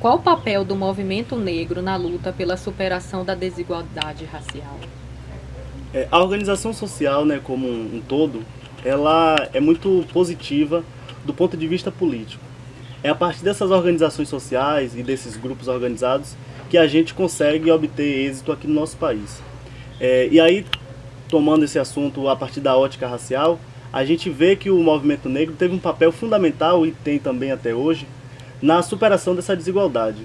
Qual o papel do movimento negro na luta pela superação da desigualdade racial? A organização social, né, como um todo, ela é muito positiva do ponto de vista político. É a partir dessas organizações sociais e desses grupos organizados que a gente consegue obter êxito aqui no nosso país. E aí, tomando esse assunto a partir da ótica racial, a gente vê que o movimento negro teve um papel fundamental, e tem também até hoje, na superação dessa desigualdade.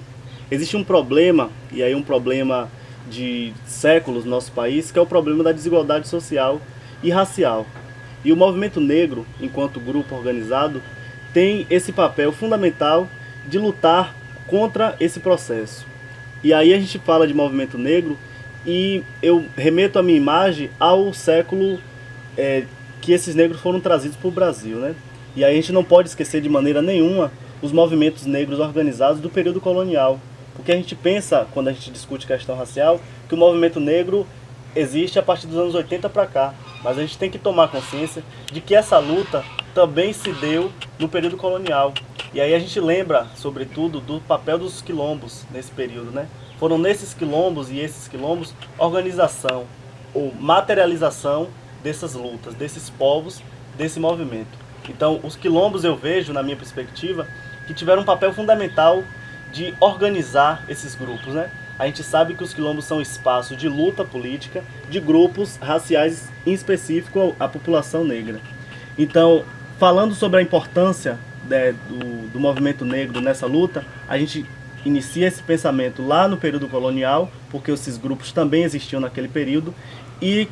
Existe um problema, e aí um problema de séculos no nosso país, que é o problema da desigualdade social e racial. E o movimento negro, enquanto grupo organizado, tem esse papel fundamental de lutar contra esse processo. E aí a gente fala de movimento negro e eu remeto a minha imagem ao século que esses negros foram trazidos para o Brasil, né? E aí a gente não pode esquecer de maneira nenhuma os movimentos negros organizados do período colonial. Porque a gente pensa, quando a gente discute questão racial, que o movimento negro existe a partir dos anos 80 para cá. Mas a gente tem que tomar consciência de que essa luta também se deu no período colonial. E aí a gente lembra, sobretudo, do papel dos quilombos nesse período, né? Foram nesses quilombos e esses quilombos organização ou materialização dessas lutas, desses povos, desse movimento. Então, os quilombos eu vejo, na minha perspectiva, que tiveram um papel fundamental de organizar esses grupos, né? A gente sabe que os quilombos são espaços de luta política de grupos raciais, em específico a população negra. Então, falando sobre a importância do movimento negro nessa luta, a gente inicia esse pensamento lá no período colonial, porque esses grupos também existiam naquele período, e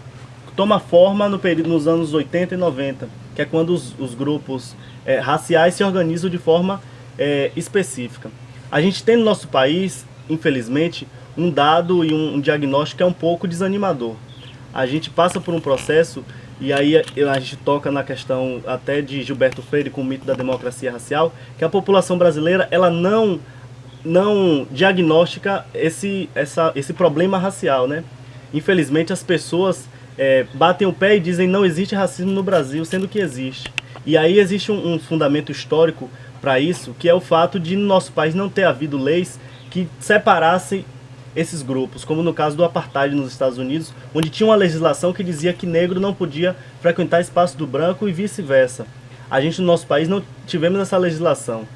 toma forma nos anos 80 e 90, que é quando os grupos raciais se organizam de forma específica. A gente tem no nosso país, infelizmente, um dado e um diagnóstico que é um pouco desanimador. A gente passa por um processo, e aí a gente toca na questão até de Gilberto Freire com o mito da democracia racial, que a população brasileira ela não diagnostica esse problema racial, né? Infelizmente as pessoas batem o pé e dizem não existe racismo no Brasil, sendo que existe. E aí existe um fundamento histórico para isso, que é o fato de no nosso país não ter havido leis que separassem esses grupos, como no caso do apartheid nos Estados Unidos, onde tinha uma legislação que dizia que negro não podia frequentar espaço do branco e vice-versa. A gente no nosso país não tivemos essa legislação.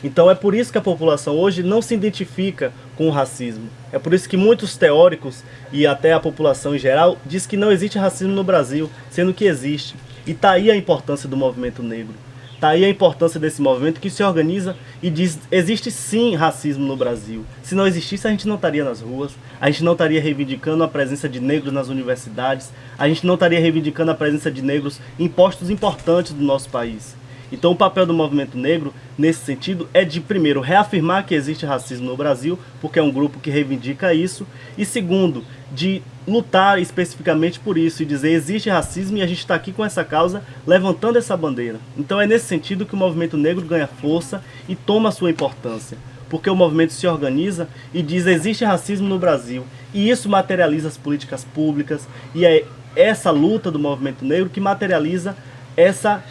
Então é por isso que a população hoje não se identifica com o racismo. É por isso que muitos teóricos e até a população em geral diz que não existe racismo no Brasil, sendo que existe. E está aí a importância do movimento negro. Está aí a importância desse movimento que se organiza e diz existe sim racismo no Brasil. Se não existisse, a gente não estaria nas ruas, a gente não estaria reivindicando a presença de negros nas universidades, a gente não estaria reivindicando a presença de negros em postos importantes do nosso país. Então o papel do movimento negro, nesse sentido, é de, primeiro, reafirmar que existe racismo no Brasil, porque é um grupo que reivindica isso, e segundo, de lutar especificamente por isso e dizer existe racismo e a gente está aqui com essa causa, levantando essa bandeira. Então é nesse sentido que o movimento negro ganha força e toma sua importância, porque o movimento se organiza e diz existe racismo no Brasil, e isso materializa as políticas públicas, e é essa luta do movimento negro que materializa essa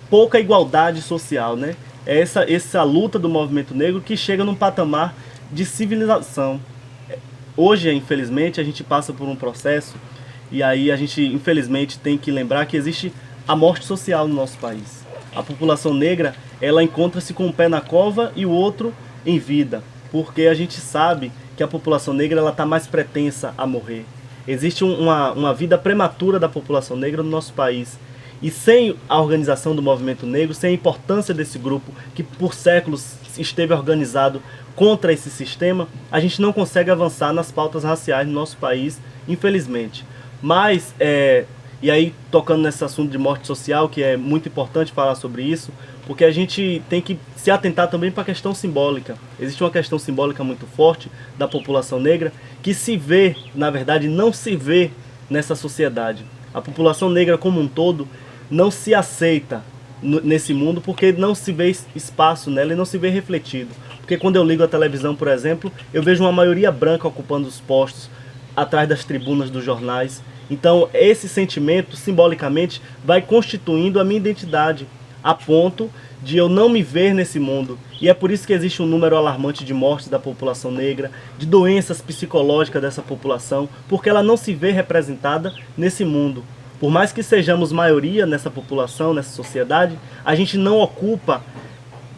pouca igualdade social, né? É essa luta do movimento negro que chega num patamar de civilização. Hoje, infelizmente, a gente passa por um processo e aí a gente, infelizmente, tem que lembrar que existe a morte social no nosso país. A população negra, ela encontra-se com um pé na cova e o outro em vida, porque a gente sabe que a população negra ela está mais pretensa a morrer. Existe uma vida prematura da população negra no nosso país. E sem a organização do movimento negro, sem a importância desse grupo que por séculos esteve organizado contra esse sistema, a gente não consegue avançar nas pautas raciais no nosso país, infelizmente. Mas, e aí tocando nesse assunto de morte social, que é muito importante falar sobre isso, porque a gente tem que se atentar também para a questão simbólica. Existe uma questão simbólica muito forte da população negra que se vê, na verdade, não se vê nessa sociedade. A população negra como um todo não se aceita nesse mundo porque não se vê espaço nela e não se vê refletido. Porque quando eu ligo a televisão, por exemplo, eu vejo uma maioria branca ocupando os postos atrás das tribunas dos jornais. Então esse sentimento, simbolicamente, vai constituindo a minha identidade, a ponto de eu não me ver nesse mundo. E é por isso que existe um número alarmante de mortes da população negra, de doenças psicológicas dessa população, porque ela não se vê representada nesse mundo. Por mais que sejamos maioria nessa população, nessa sociedade, a gente não ocupa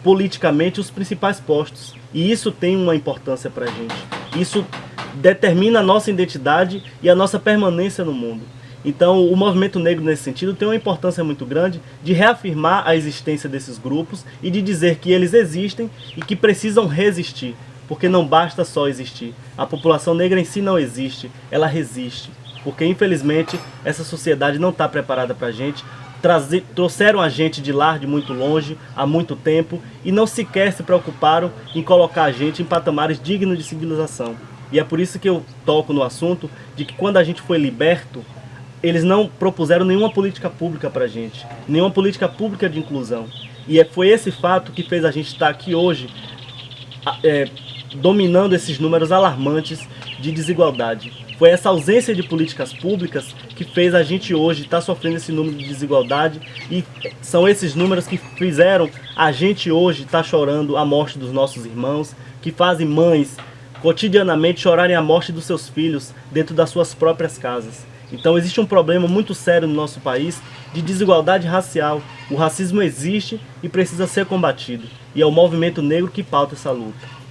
politicamente os principais postos. E isso tem uma importância para a gente. Isso determina a nossa identidade e a nossa permanência no mundo. Então, o movimento negro, nesse sentido, tem uma importância muito grande de reafirmar a existência desses grupos e de dizer que eles existem e que precisam resistir, porque não basta só existir. A população negra em si não existe, ela resiste, porque, infelizmente, essa sociedade não está preparada para a gente. Trouxeram a gente de lá, de muito longe, há muito tempo, e não sequer se preocuparam em colocar a gente em patamares dignos de civilização. E é por isso que eu toco no assunto de que quando a gente foi liberto, eles não propuseram nenhuma política pública para a gente, nenhuma política pública de inclusão. E foi esse fato que fez a gente estar aqui hoje, dominando esses números alarmantes de desigualdade. Foi essa ausência de políticas públicas que fez a gente hoje estar sofrendo esse número de desigualdade, e são esses números que fizeram a gente hoje estar chorando a morte dos nossos irmãos, que fazem mães cotidianamente chorarem a morte dos seus filhos dentro das suas próprias casas. Então existe um problema muito sério no nosso país de desigualdade racial. O racismo existe e precisa ser combatido. E é o movimento negro que pauta essa luta.